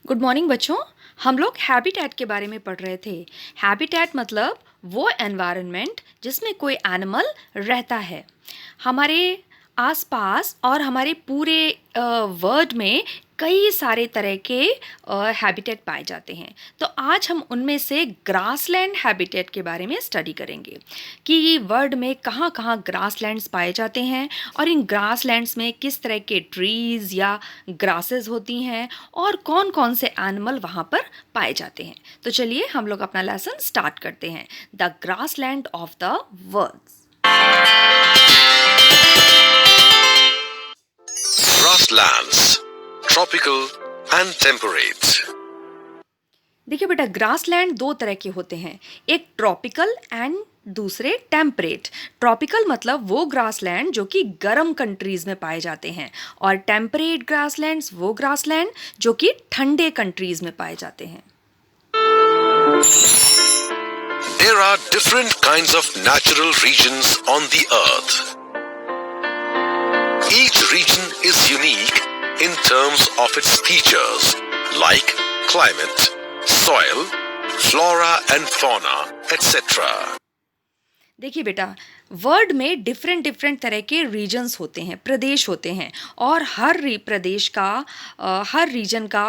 Good morning बच्चों। हम लोग हैबिटेट के बारे में पढ़ रहे थे। हैबिटेट मतलब वो एनवायरनमेंट जिसमें कोई एनिमल रहता है। हमारे आसपास और हमारे पूरे वर्ल्ड में कई सारे तरह के हैबिटेट पाए जाते हैं। तो आज हम उनमें से ग्रासलैंड हैबिटेट के बारे में स्टडी करेंगे कि वर्ल्ड में कहाँ कहाँ ग्रासलैंड्स पाए जाते हैं और इन ग्रासलैंड्स में किस तरह के ट्रीज़ या ग्रासेस होती हैं और कौन कौन से एनिमल वहाँ पर पाए जाते हैं। तो चलिए हम लोग अपना लेसन स्टार्ट करते हैं। The grassland of the world. Grasslands, tropical and temperate. देखिए बेटा, ग्रासलैंड दो तरह के होते हैं, एक ट्रॉपिकल एंड दूसरे टेम्परेट। ट्रॉपिकल मतलब वो ग्रासलैंड जो कि गर्म कंट्रीज में पाए जाते हैं और टेम्परेट ग्रासलैंड्स वो ग्रासलैंड जो कि ठंडे कंट्रीज में पाए जाते हैं। There are different kinds of natural regions on the earth. Each region is unique in terms of its features like climate, soil, flora and fauna, etc. देखिए बेटा, वर्ल्ड में डिफरेंट डिफरेंट तरह के रीजन्स होते हैं, प्रदेश होते हैं और प्रदेश का हर रीजन का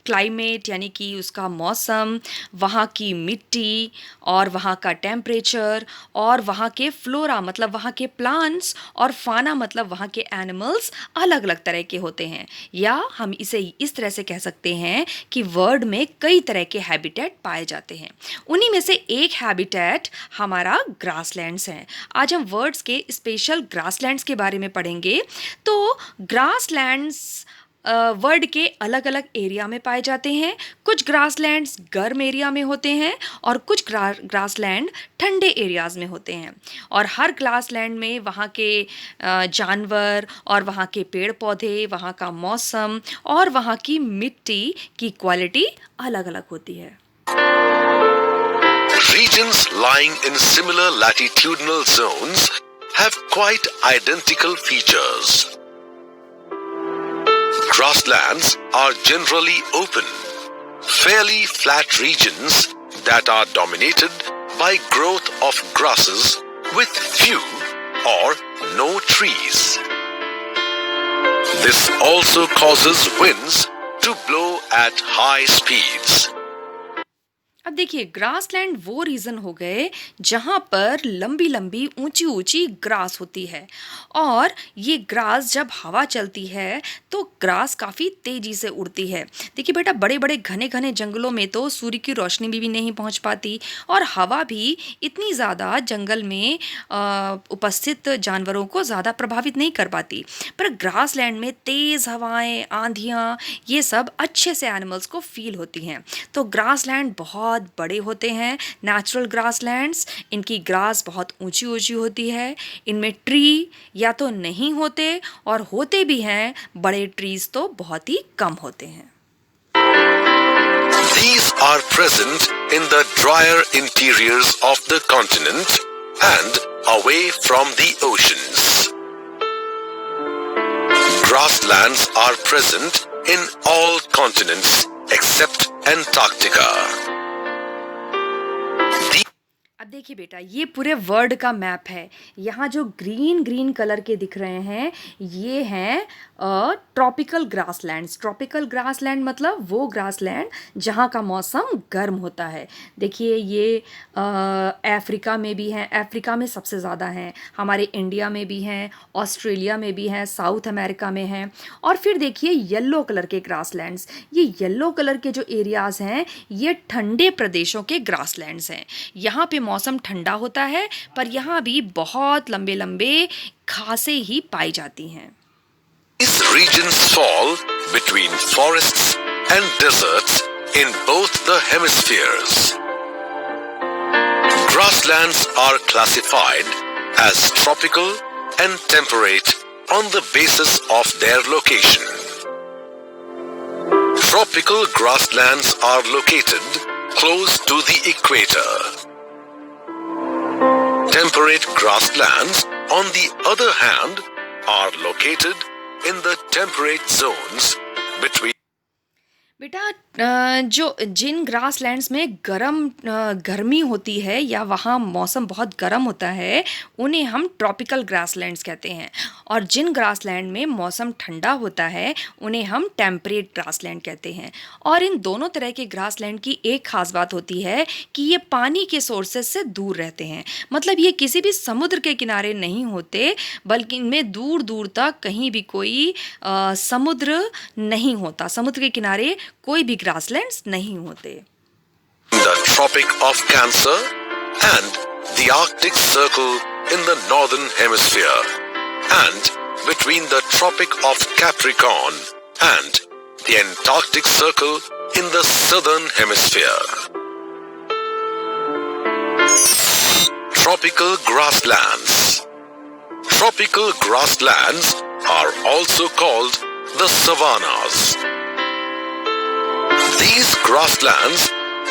क्लाइमेट यानी कि उसका मौसम, वहाँ की मिट्टी और वहाँ का टेम्परेचर और वहाँ के फ्लोरा मतलब वहाँ के प्लांट्स और फाना मतलब वहाँ के एनिमल्स अलग अलग तरह के होते हैं। या हम इसे इस तरह से कह सकते हैं कि वर्ल्ड में कई तरह के हैबिटेट पाए जाते हैं। उन्हीं में से एक हैबिटेट हमारा ग्रासलैंड्स है। आज हम वर्ल्ड्स के स्पेशल ग्रासलैंड्स के बारे में पढ़ेंगे। तो ग्रासलैंड्स वर्ल्ड के अलग अलग एरिया में पाए जाते हैं। कुछ ग्रासलैंड्स गर्म एरिया में होते हैं और कुछ ग्रासलैंड ठंडे एरियाज़ में होते हैं। और हर ग्रासलैंड में वहाँ के जानवर और वहाँ के पेड़ पौधे, वहाँ का मौसम और वहाँ की मिट्टी की क्वालिटी अलग अलग होती है। Regions lying in similar latitudinal zones have quite identical features. Grasslands are generally open, fairly flat regions that are dominated by growth of grasses with few or no trees. This also causes winds to blow at high speeds. अब देखिए, grassland वो reason हो गए जहाँ पर लंबी लंबी ऊंची ऊंची ग्रास होती है और ये ग्रास जब हवा चलती है तो ग्रास काफ़ी तेज़ी से उड़ती है। देखिए बेटा, बड़े बड़े घने घने जंगलों में तो सूर्य की रोशनी भी नहीं पहुँच पाती और हवा भी इतनी ज़्यादा जंगल में उपस्थित जानवरों को ज़्यादा प्रभावित नहीं कर पाती। पर ग्रासलैंड में तेज़ हवाएं, आंधियाँ, ये सब अच्छे से एनिमल्स को फील होती हैं। तो ग्रासलैंड बहुत बड़े होते हैं, नेचुरल ग्रासलैंड्स। इनकी ग्रास बहुत ऊंची ऊंची होती है। इनमें ट्री या तो नहीं होते और होते भी हैं, बड़े ट्रीज तो बहुत ही कम होते हैं। These are present in the drier interiors of the continent and away from the oceans. Grasslands are present in all continents except Antarctica. अब देखिए बेटा, ये पूरे वर्ल्ड का मैप है। यहाँ जो ग्रीन ग्रीन कलर के दिख रहे हैं ये हैं ट्रॉपिकल ग्रासलैंड्स। ट्रॉपिकल ग्रासलैंड मतलब वो ग्रासलैंड जहाँ का मौसम गर्म होता है। देखिए ये अफ्रीका में भी हैं, अफ्रीका में सबसे ज़्यादा हैं, हमारे इंडिया में भी हैं, ऑस्ट्रेलिया में भी हैं, साउथ अमेरिका में हैं। और फिर देखिए येलो कलर के ग्रासलैंड्स, ये येलो कलर के जो एरियाज़ हैं ये ठंडे प्रदेशों के ग्रासलैंड्स हैं। यहाँ पे मौसम ठंडा होता है पर यहाँ भी बहुत लंबे लंबे घासें ही पाई जाती हैं। These regions fall between forests and deserts in both the hemispheres. Grasslands are classified as tropical and temperate on the basis of their location. Tropical grasslands are located close to the equator. Temperate grasslands, on the other hand, are located in the temperate zones between बेटा जो जिन grasslands में गर्मी होती है या वहाँ मौसम बहुत गर्म होता है, उन्हें हम ट्रॉपिकल ग्रासलैंड्स कहते हैं। और जिन ग्रासलैंड में मौसम ठंडा होता है, उन्हें हम टेम्परेट ग्रासलैंड कहते हैं। और इन दोनों तरह के ग्रासलैंड की एक खास बात होती है कि ये पानी के सोर्सेस से दूर रहते हैं। मतलब ये किसी भी समुद्र के किनारे नहीं होते, बल्कि इनमें दूर दूर तक कहीं भी कोई समुद्र नहीं होता। समुद्र के किनारे कोई भी ग्रासलैंड्स नहीं होते। The Tropic of Cancer and the Arctic Circle in the Northern Hemisphere, and between the Tropic of Capricorn and the Antarctic Circle in the Southern Hemisphere. Tropical grasslands. Tropical grasslands are also called the savannas. These grasslands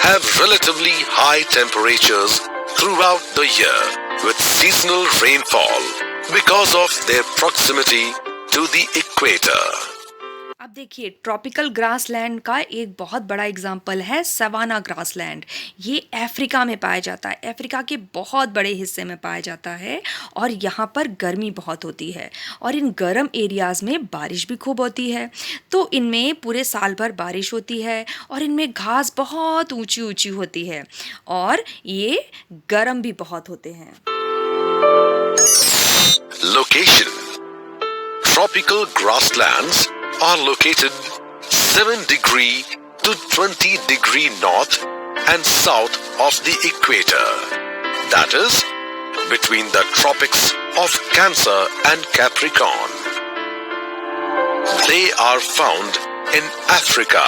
have relatively high temperatures throughout the year with seasonal rainfall because of their proximity to the equator. अब देखिए, tropical grassland का एक बहुत बड़ा example है savanna grassland. ये Africa में पाया जाता है, अफ्रीका के बहुत बड़े हिस्से में पाया जाता है। और यहाँ पर गर्मी बहुत होती है और इन गर्म एरियाज़ में बारिश भी खूब होती है। तो इनमें पूरे साल भर बारिश होती है और इनमें घास बहुत ऊंची ऊंची होती है और ये गर्म भी बहुत होते हैं। Location. Tropical grasslands are located 7° to 20° north and south of the equator. That is, between the tropics of Cancer and Capricorn. They are found in Africa,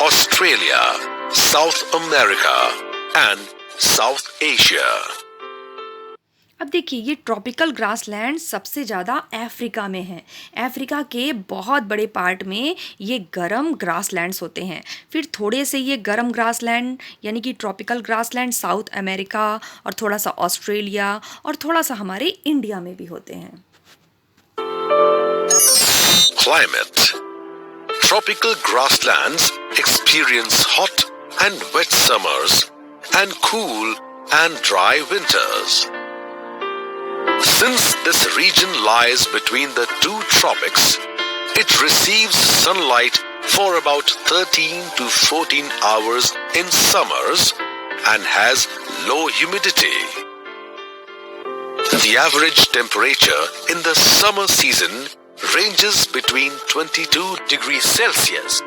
Australia, South America, and South Asia. अब देखिए, ये tropical grassland सबसे ज़्यादा Africa में है। Africa के बहुत बड़े पार्ट में ये गर्म ग्रासलैंड्स होते हैं। फिर थोड़े से ये गर्म ग्रासलैंड यानी कि ट्रॉपिकल ग्रासलैंड साउथ अमेरिका और थोड़ा सा ऑस्ट्रेलिया और थोड़ा सा हमारे इंडिया में भी होते हैं। Climate. Tropical grasslands experience hot and wet summers and cool and dry winters. Since this region lies between the two tropics, it receives sunlight for about 13 to 14 hours in summers and has low humidity. The average temperature in the summer season ranges between 22 degrees Celsius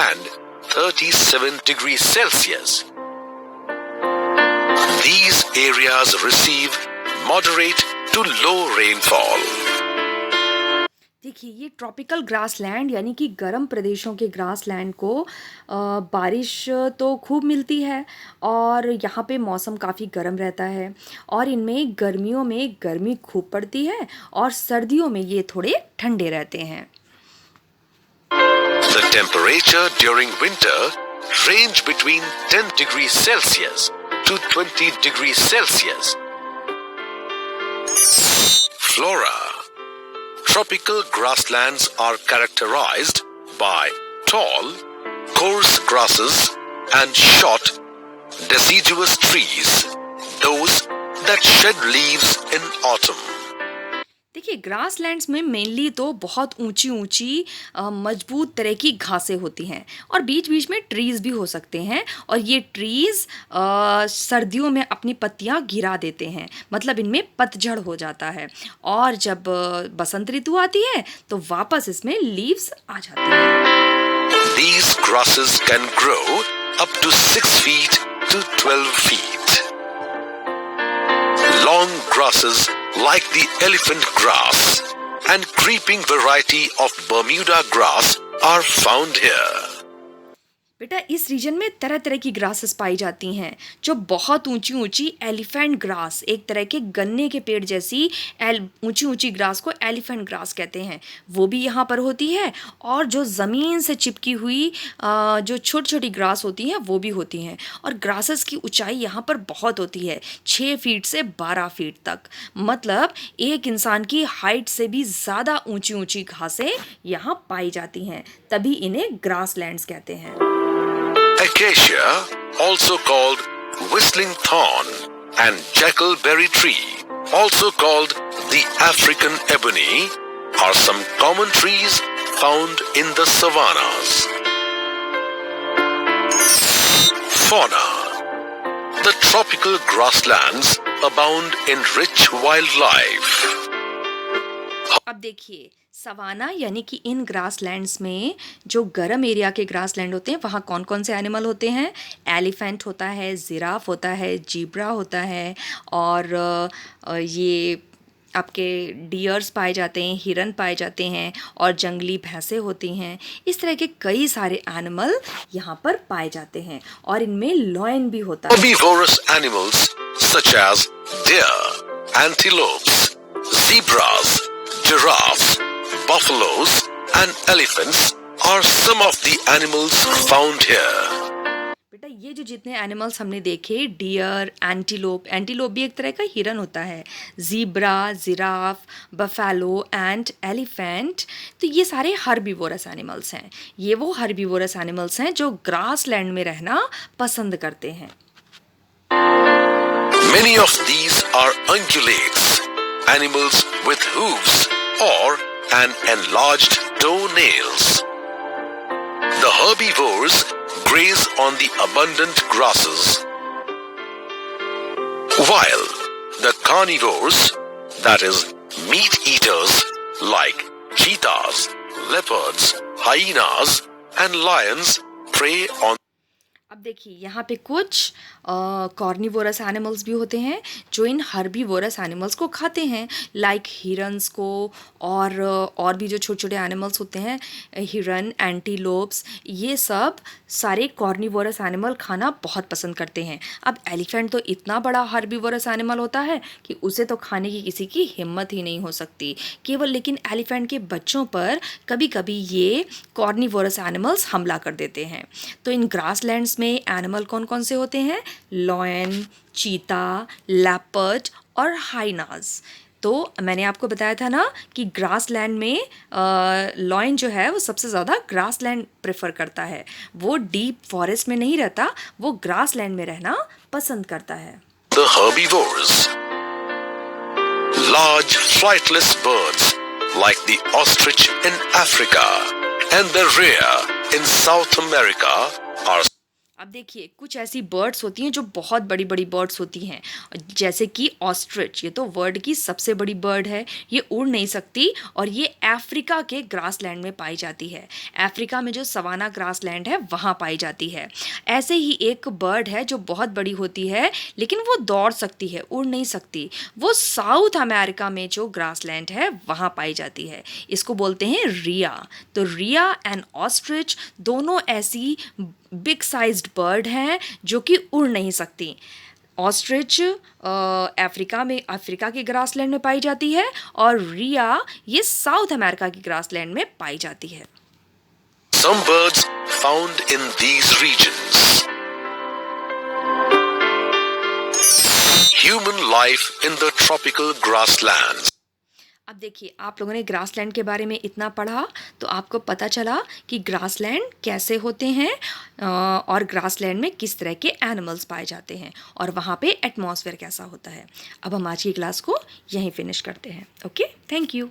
and 37 degrees Celsius. These areas receive moderate to low rainfall. देखिए, ये tropical grassland यानी कि गर्म प्रदेशों के grassland को बारिश तो खूब मिलती है और यहाँ पे मौसम काफ़ी गर्म रहता है और इनमें गर्मियों में गर्मी खूब पड़ती है और सर्दियों में ये थोड़े ठंडे रहते हैं। The temperature during winter range between 10 degrees Celsius to 20 degrees Celsius. Flora. Tropical grasslands are characterized by tall, coarse grasses and short, deciduous trees, those that shed leaves in autumn. देखिए, ग्रासलैंड्स में mainly तो बहुत ऊंची ऊंची मजबूत तरह की घासें होती हैं और बीच बीच में ट्रीज़ भी हो सकते हैं और ये ट्रीज़ सर्दियों में अपनी पत्तियां गिरा देते हैं, मतलब इनमें पतझड़ हो जाता है और जब बसंत ऋतु आती है तो वापस इसमें लीव्स आ जाते हैं। These grasses can grow up to 6 feet to 12 feet. Long grasses like the elephant grass and creeping variety of Bermuda grass are found here. बेटा इस रीजन में तरह तरह की ग्रासेस पाई जाती हैं जो बहुत ऊंची ऊंची एलिफेंट ग्रास, एक तरह के गन्ने के पेड़ जैसी ऊंची ऊंची ग्रास को एलिफेंट ग्रास कहते हैं, वो भी यहाँ पर होती है। और जो ज़मीन से चिपकी हुई जो छोटी छोटी ग्रास होती हैं वो भी होती हैं। और ग्रासेस की ऊंचाई यहाँ पर बहुत होती है, 6 फीट से 12 फीट तक, मतलब एक इंसान की हाइट से भी ज़्यादा ऊंची ऊंची घासें यहाँ पाई जाती हैं, तभी इन्हें ग्रासलैंड्स कहते हैं। Acacia, also called whistling thorn, and jackalberry tree, also called the African ebony, are some common trees found in the savannas. Fauna. The tropical grasslands abound in rich wildlife. अब देखिए सवाना यानी कि इन grasslands में जो गर्म area के grassland होते हैं वहाँ कौन कौन से एनिमल होते हैं? एलिफेंट होता है, जिराफ होता है, जीब्रा होता है, और ये आपके डियर्स पाए जाते हैं, हिरन पाए जाते हैं, और जंगली भैंसें होती हैं। इस तरह के कई सारे एनिमल यहाँ पर पाए जाते हैं और इनमें लॉयन भी होता है। Herbivorous animals such as deer, antelopes, zebras, giraffes, buffaloes and elephants are some of the animals found here. बेटा ये जो जितने एनिमल्स हमने देखे, डियर, एंटीलोप भी एक तरह का हिरन होता है, zebra, giraffe, buffalo and elephant, तो ये सारे हर्बीवोरस एनिमल्स हैं। ये वो हर्बीवोरस एनिमल्स हैं जो ग्रासलैंड में रहना पसंद करते हैं। Many of these are ungulates, animals with hooves or an enlarged toenails. The herbivores graze on the abundant grasses, while the carnivores, that is, meat eaters like cheetahs, leopards, hyenas, and lions prey on. अब देखिए यहाँ पे कुछ carnivorous animals भी होते हैं जो इन herbivorous animals को खाते हैं, लाइक हिरन्स को, और भी जो छोटे छोटे एनिमल्स होते हैं, हिरन, एंटीलोप्स, ये सब सारे कॉर्निवोरस एनिमल खाना बहुत पसंद करते हैं। अब एलिफेंट तो इतना बड़ा हर्बीवोरस एनिमल होता है कि उसे तो खाने की किसी की हिम्मत ही नहीं हो सकती, केवल लेकिन एलिफेंट के बच्चों पर कभी कभी ये कॉर्निवोरस एनिमल्स हमला कर देते हैं। तो इन ग्रासलैंड्स में एनिमल कौन कौन से होते हैं? लॉयन, चीता, लेपर्ड और हाइनाज। तो मैंने आपको बताया था ना कि ग्रासलैंड में लॉयन जो है वो सबसे ज़्यादा ग्रासलैंड प्रेफर करता है, वो डीप फॉरेस्ट में नहीं रहता, वो ग्रासलैंड में रहना पसंद करता है। The herbivores. Large flightless birds like the ostrich in Africa and the rhea in South America are. अब देखिए कुछ ऐसी बर्ड्स होती हैं जो बहुत बड़ी बड़ी बर्ड्स होती हैं, जैसे कि ऑस्ट्रिच, ये तो वर्ल्ड की सबसे बड़ी बर्ड है, ये उड़ नहीं सकती और ये अफ्रीका के ग्रासलैंड में पाई जाती है। अफ्रीका में जो सवाना ग्रासलैंड है वहाँ पाई जाती है। ऐसे ही एक बर्ड है जो बहुत बड़ी होती है लेकिन वो दौड़ सकती है, उड़ नहीं सकती, वो साउथ अमेरिका में जो ग्रासलैंड है वहाँ पाई जाती है, इसको बोलते हैं रिया। तो रिया एंड ऑस्ट्रिच दोनों ऐसी बिग साइज्ड बर्ड हैं जो कि उड़ नहीं सकती। ऑस्ट्रिच अफ्रीका के ग्रासलैंड में पाई जाती है और रिया ये साउथ अमेरिका की ग्रासलैंड में पाई जाती है। Some birds found in these regions. Human life in the tropical grasslands. अब देखिए आप लोगों ने ग्रासलैंड के बारे में इतना पढ़ा तो आपको पता चला कि ग्रासलैंड कैसे होते हैं और ग्रासलैंड में किस तरह के एनिमल्स पाए जाते हैं और वहाँ पे एटमॉस्फेयर कैसा होता है। अब हम आज की क्लास को यहीं फिनिश करते हैं। Okay, thank you.